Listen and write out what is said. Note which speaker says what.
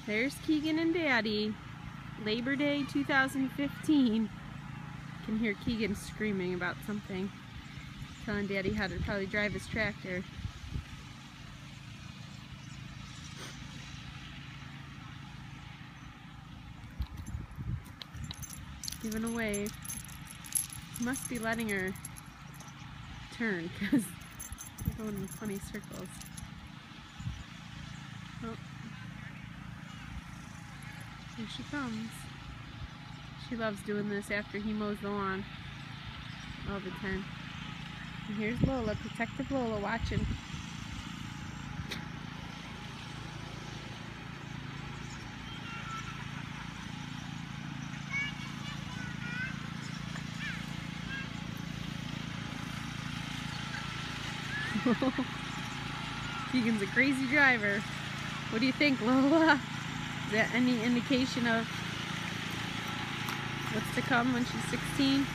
Speaker 1: There's Keegan and Daddy. Labor Day 2015. You can hear Keegan screaming about something, telling Daddy how to probably drive his tractor. Giving a wave. He must be letting her turn because they're going in funny circles. Oh. Here she comes. She loves doing this after he mows the lawn all the time. And here's Lola, protective Lola, watching. Keegan's a crazy driver. What do you think, Lola? Is that any indication of what's to come when she's 16?